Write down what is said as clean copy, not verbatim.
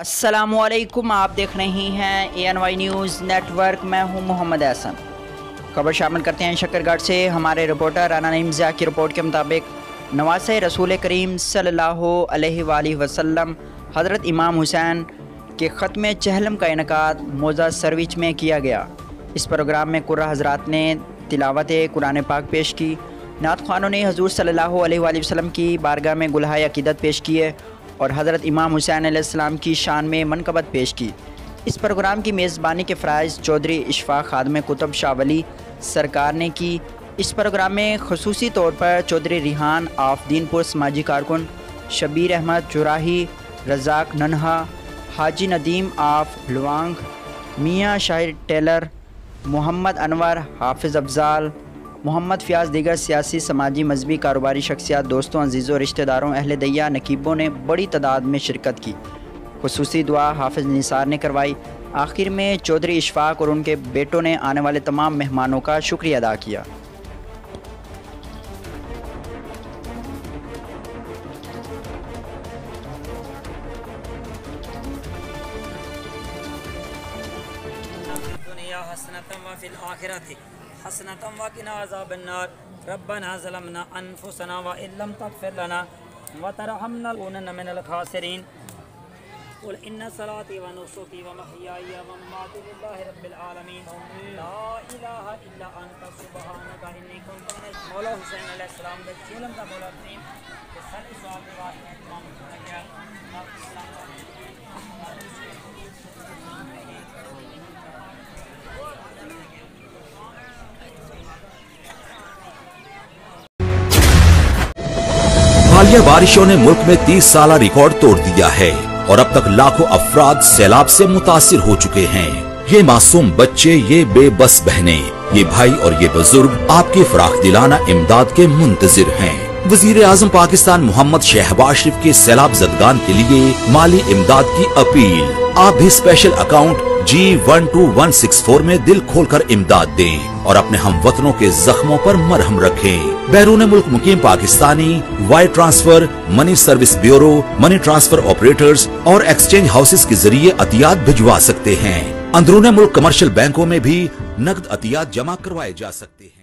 अस्सलामुअलैकुम, आप देख रहे हैं ANY न्यूज़ नेटवर्क। मैं हूं मोहम्मद एहसन। खबर शामिल करते हैं शकरगढ़ से। हमारे रिपोर्टर राना नईम ज़िया की रिपोर्ट के मुताबिक नवासे रसूल करीम सल्लल्लाहु अलैहि वसल्लम हज़रत इमाम हुसैन के ख़त्म चहलम का इनेकाद मौज़ा सरविच में किया गया। इस प्रोग्राम में कुर्रा हज़रात ने तिलावत कुरान पाक पेश की। नात ख़्वानों ने हज़ूर सल्लल्लाहु अलैहि वसल्लम की बारगाह में गुलहाए अक़ीदत पेश किए और हज़रत इमाम हुसैन अलैहिस्सलाम की शान में मनक़बत पेश की। इस प्रोग्राम की मेज़बानी के फ़राइज़ चौधरी इशफ़ाक़ ख़ादिम कुतुब शाह वली सरकार ने की। इस प्रोग्राम में ख़ुसूसी तौर पर चौधरी रिहान आफ दीनपुर समाजी कारकुन, शबीर अहमद चुराही, रज़ाक नन्हा, हाजी नदीम आफ लुवांग, मियाँ शाहिर टेलर, मोहम्मद अनवर, हाफिज़ अफ़ज़ाल, मोहम्मद फ़याज़, दीगर सियासी समाजी मजहबी कारोबारी शख्सियात, दोस्तों अजीज़ों रिश्तेदारों अहले दैया नकीबों ने बड़ी तादाद में शिरकत की। खुसूसी दुआ हाफिज़ निसार ने करवाई। आखिर में चौधरी इशफ़ाक़ और उनके बेटों ने आने वाले तमाम मेहमानों का शुक्रिया अदा किया। हसनतम वक़िना अज़ाबन्नार रब्बना ज़लमना अनफुसना व इल्लम तग़फ़िर लना व तरहमना लनकुनन्ना मिनल ख़ासिरीन। क़ुल इन्ना सलाती व नुसुकी व महयाय व ममाती लिल्लाहि रब्बिल आलमीन ला इलाहा इल्ला अंता सुब्हानका इन्नी कुन्तु मिनज़ मौला हुसैन अलैहिस्सलाम के चेलम का मौला तरीम के सल्लि सल्लल्लाहु अलैहि हालिया बारिशों ने मुल्क में 30 साला रिकॉर्ड तोड़ दिया है और अब तक लाखों अफराद सैलाब से मुतासिर हो चुके हैं। ये मासूम बच्चे, ये बेबस बहनें, ये भाई और ये बुजुर्ग आपके फराख दिलाना इमदाद के मुंतजिर हैं। वजीर आजम पाकिस्तान मोहम्मद शहबाज शरीफ के सैलाब ज़दगान के लिए माली इमदाद की अपील। आप भी स्पेशल अकाउंट G12164 में दिल खोलकर इमदाद दें और अपने हमवतनों के जख्मों पर मरहम रखें। बैरून मुल्क मुकीम Pakistani wire transfer, money service bureau, money transfer operators और एक्सचेंज हाउसेस के जरिए अतियात भिजवा सकते हैं। अंदरूनी मुल्क कमर्शियल बैंकों में भी नकद अतियात जमा करवाए जा सकते हैं।